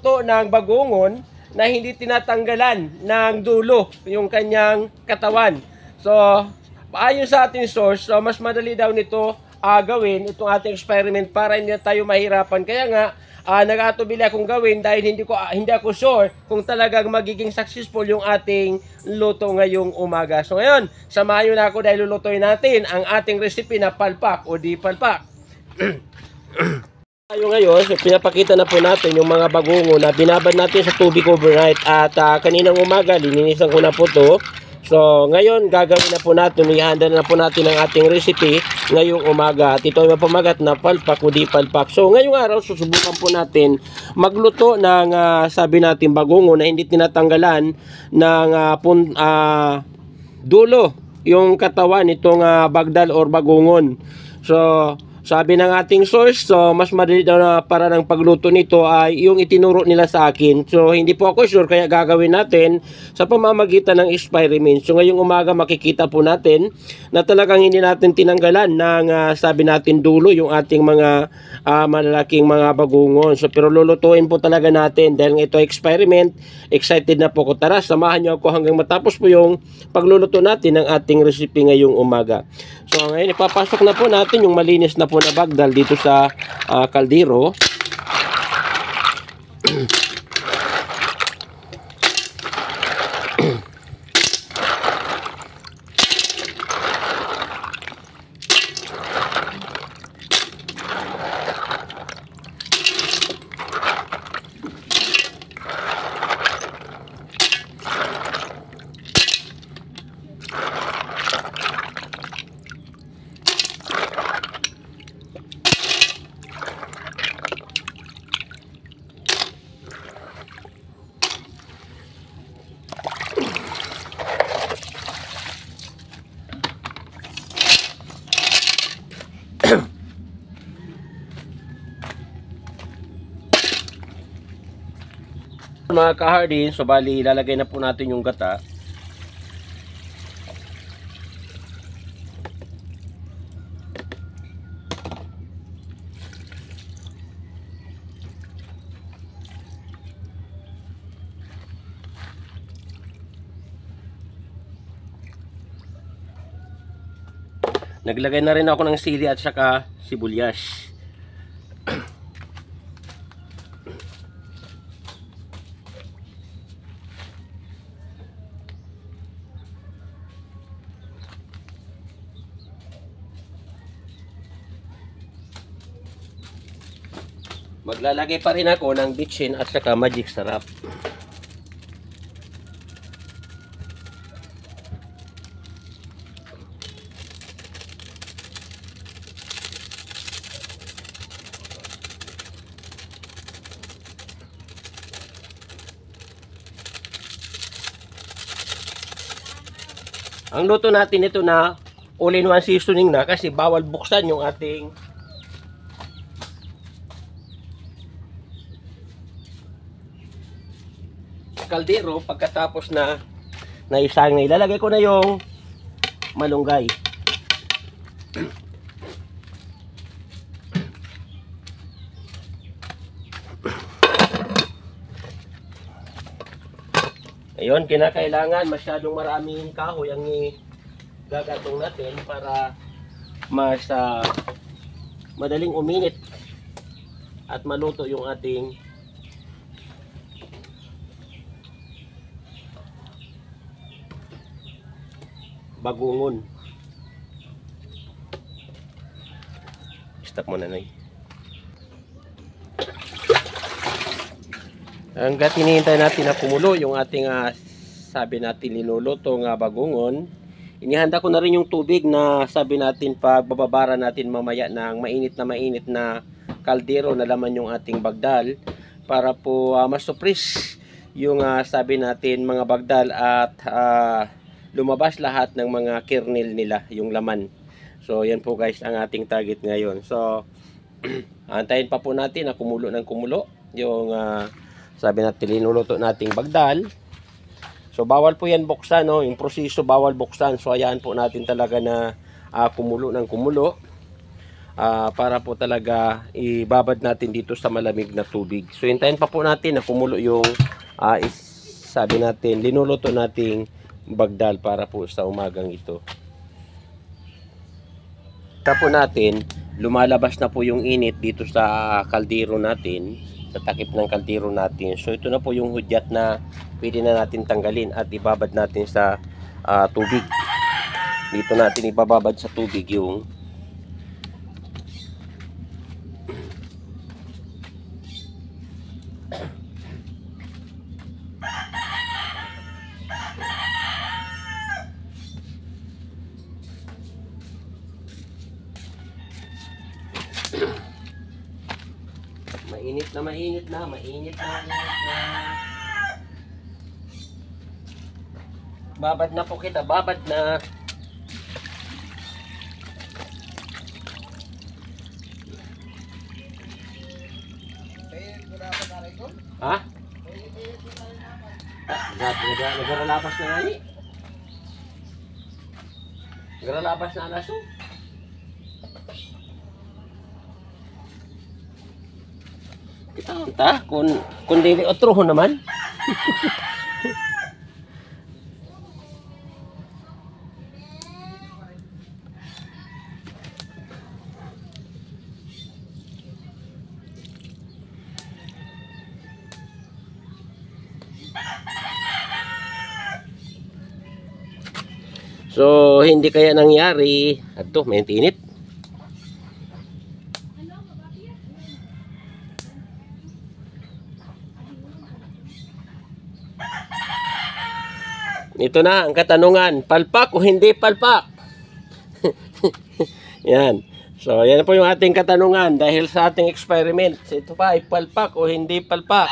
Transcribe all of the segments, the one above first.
pagluluto ng bagungon na hindi tinatanggalan ng dulo yung kanyang katawan. So, ayon sa ating source, so mas madali daw nito gawin itong ating experiment para hindi tayo mahirapan. Kaya nga, nag-atubili akong gawin dahil hindi ako sure kung talagang magiging successful yung ating luto ngayong umaga. So ngayon, samahan nyo na ako dahil lulutuin natin ang ating recipe na palpak o di palpak. Tayo ngayon, so pinapakita na po natin yung mga bagungo na binabad natin sa tubig overnight. At kaninang umaga, lininisan ko na po to. So ngayon, gagawin na po natin, ihanda na po natin ang ating recipe ngayong umaga. At ito ay mapamagat na palpak o di palpak. So ngayong araw, susubukan po natin magluto ng sabi natin bagungo na hindi tinatanggalan ng dulo yung katawan nitong bagdal or bagungon. So sabi ng ating source, so mas madali daw na para ng pagluto nito ay yung itinuro nila sa akin. So hindi po ako sure, kaya gagawin natin sa pamamagitan ng experiment. So ngayong umaga makikita po natin na talagang hindi natin tinanggalan ng sabi natin dulo yung ating mga malalaking mga bagungon. So pero lulutuin po talaga natin dahil ito ay experiment. Excited na po ko. Tara, samahan nyo ako hanggang matapos po yung pagluluto natin ng ating recipe ngayong umaga. So ngayon ipapasok na po natin yung malinis na po na bagdal dito sa kaldero. Mga kahardin, so bali ilalagay na po natin yung gata. Naglagay na rin ako ng sili at saka sibuyas. Maglalagay pa rin ako ng bitchin at saka magic sarap. Ang luto natin ito na all-in-one seasoning na kasi bawal buksan yung ating kaldero. Pagkatapos na naisang na, ilalagay ko na yung malunggay. Ayun, kinakailangan masyadong maraming kahoy ang gagatong natin para mas madaling uminit at maluto yung ating bagungon. Stop mo na, Nay. Hanggat hinihintay natin na kumulo yung ating sabi natin linuluto ng bagungon, inihanda ko na rin yung tubig na sabi natin pagbababara natin mamaya ng mainit na kaldero na laman yung ating bagdal para po masupris yung sabi natin mga bagdal at lumabas lahat ng mga kernel nila, yung laman. So yan po guys ang ating target ngayon. So antayin pa po natin na kumulo ng kumulo yung sabi natin linuluto nating bagdal. So bawal po yan buksan, no? Yung proseso bawal buksan. So ayan po natin talaga na kumulo ng kumulo. para po talaga ibabad natin dito sa malamig na tubig. So hintayin pa po natin na kumulo yung sabi natin, linuluto nating bagdal para po sa umagang ito. Tapos natin, lumalabas na po yung init dito sa kaldero natin, sa takip ng kaldero natin. So ito na po yung hudyat na pwede na natin tanggalin at ibabad natin sa tubig. Dito natin ibababad sa tubig yung mainit na, mainit na, mainit na, mainit na. Babad na po kita, babad na. Ha? Nagaralapas na nga ni. Nagaralapas na alaso. Kita kung dili otro naman. So hindi kaya nangyari ato may init. Ito na ang katanungan, palpak o hindi palpak? Yan. So, yan po yung ating katanungan dahil sa ating experiment. Ito pa ay palpak o hindi palpak?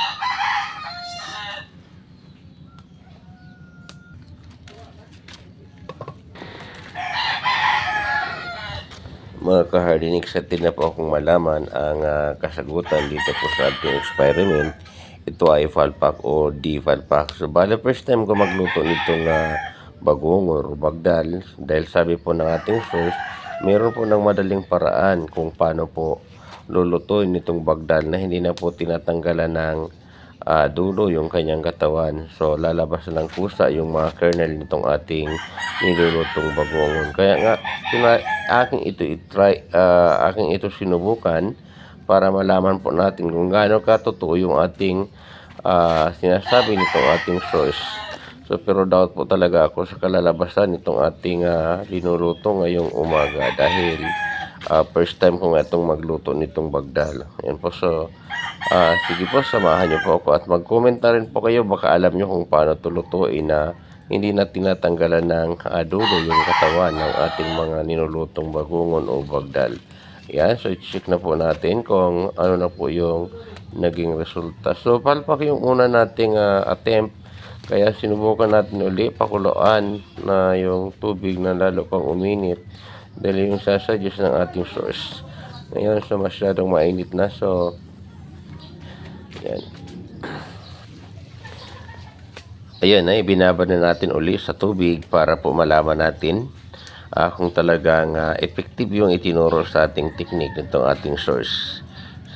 Mga ka-hardening, excited na po akong malaman ang kasagutan dito po sa ating experiment. Ito ay palpak o di palpak. So, bale first time ko magluto nitong bagongor o bagdal dahil sabi po ng ating source, meron po ng madaling paraan kung paano po lulutuin nitong bagdal na hindi na po tinatanggalan ng dulo yung kanyang katawan. So, lalabas ng kusa yung mga kernel nitong ating nilulutong bagongon. Kaya nga, aking ito sinubukan para malaman po natin kung gaano katotoo yung ating sinasabi nitong ating source. So, pero doubt po talaga ako sa kalalabasan nitong ating linuluto ngayong umaga dahil first time ko nga itong magluto nitong bagdal. Yan po. So, sige po, samahan niyo po ako at mag-comment na rin po kayo. Baka alam niyo kung paano tulutuin na hindi na tinatanggalan ng dulo yung katawan ng ating mga ninulutong bagungon o bagdal. Yan, so i-check na po natin kung ano na po yung naging resulta. So, palpak yung una nating attempt. Kaya sinubukan natin uli, pakuluan na yung tubig na lalo pang uminit. Dahil yung sasuggest ng ating source. Ngayon, so masyadong mainit na. So, yan. Ayun, binabad na natin uli sa tubig para po malaman natin kung talagang effective yung itinuro sa ating technique nitong ating source.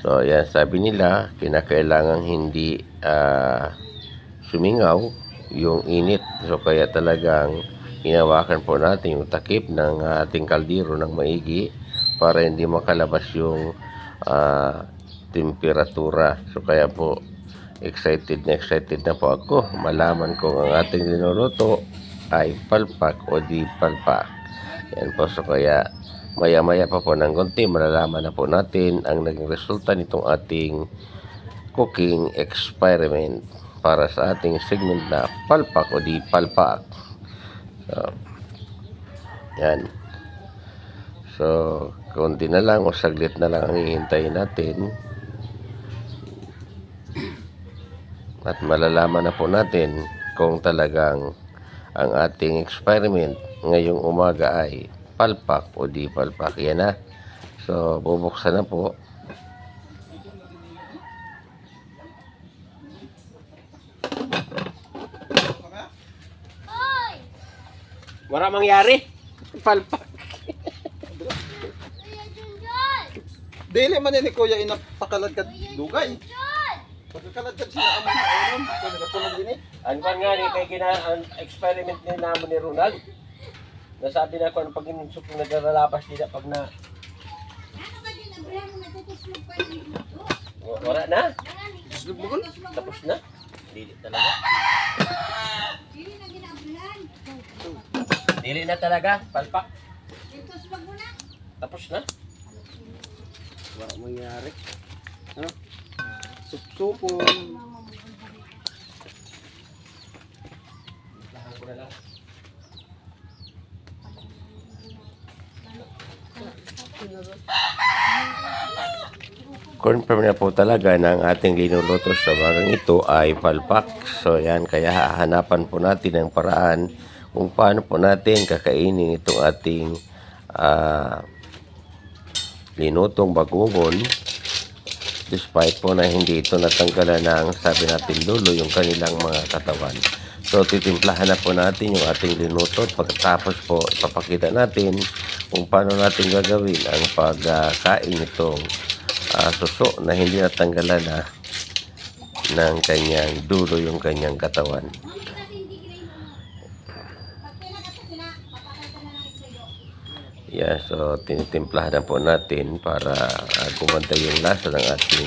So, yan, sabi nila, kinakailangan hindi sumingaw yung init. So, kaya talagang hinawakan po natin yung takip ng ating kaldero ng maigi para hindi makalabas yung temperatura. So, kaya po, excited na po ako malaman kung ang ating linuluto ay palpak o di palpak. Yan po, so kaya maya-maya pa po ng konti, malalaman na po natin ang naging resulta nitong ating cooking experiment para sa ating segment na palpak o di palpak. So, yan. So, konti na lang o saglit na lang ang hihintayin natin. At malalaman na po natin kung talagang ang ating experiment ngayong umaga ay palpak o di palpak. Yan na. So, bubuksan na po. Wala mangyari. Palpak. Dili man ni Kuya inapakalad ka dugay. Pagkakalad ka sila amon na ulam. Kaya nagatunog din eh. Ang kwan nga ni kay ang experiment ni namo ni Ronald. Nasabi na ko ang pag inunsok ng naglalapas nila pag na wala na. Tapos na. Dili talaga. Dili na talaga. Palpak. Tapos na. Wala mangyari. Ano? Supsupon. Lahan ko na lang. Confirm na po talaga na ang ating linuluto sa bagang ito ay palpak. So yan, kaya hahanapan po natin ang paraan kung paano po natin kakainin itong ating linutong bagungon. Despite po na hindi ito natanggalan ng sabi natin dulo yung kanilang mga katawan. So titimplahan na po natin yung ating linuto. Pagkatapos po ipapakita natin kung paano natin gagawin ang pagkain itong suso na hindi natanggalan na ng kanyang dulo yung kanyang katawan. Yeah, so tinitimplahan na po natin para kumanta yung lasa ng ating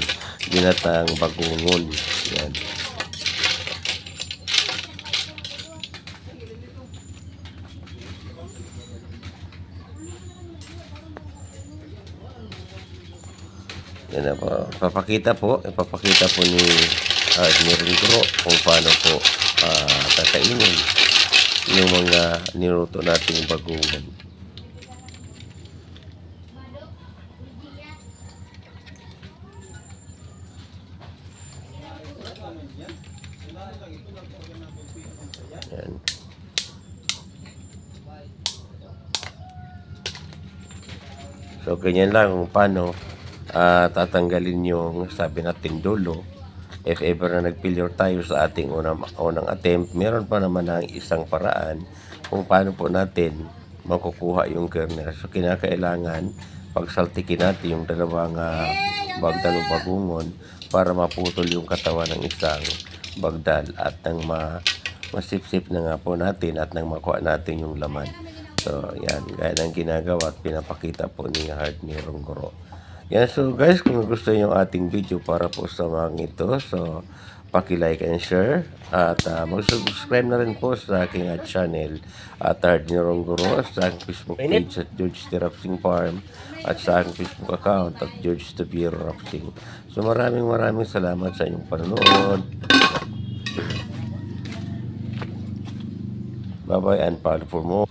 ginatang bagungon. Yan. Yan na po. Ipapakita po ni Ringgro kung paano po kakainin yung mga niluto nating bagungon. Yan. So, ganyan lang kung paano tatanggalin yung sabi natin dulo. If ever na nag-failure tayo sa ating unang attempt, meron pa naman ang isang paraan kung paano po natin makukuha yung kernel. So, kinakailangan pagsaltikin natin yung dalawang bagdal o bagungon para maputol yung katawan ng isang bagdal at nang masipsip na nga po natin at nang makuha natin yung laman. So, yan. Gaya ng ginagawa at pinapakita po ni Hard ni Ronggro. Yan. So, guys, kung gusto nyo ating video para po sa mga ito, so, paki-like and share. At mag-subscribe na rin po sa aking channel at Hard ni Ronggro, sa aking Facebook page at George the Rapsing Farm at sa aking Facebook account at George the Beer Rapsing. So, maraming salamat sa inyong panonood. Bye-bye and follow for more.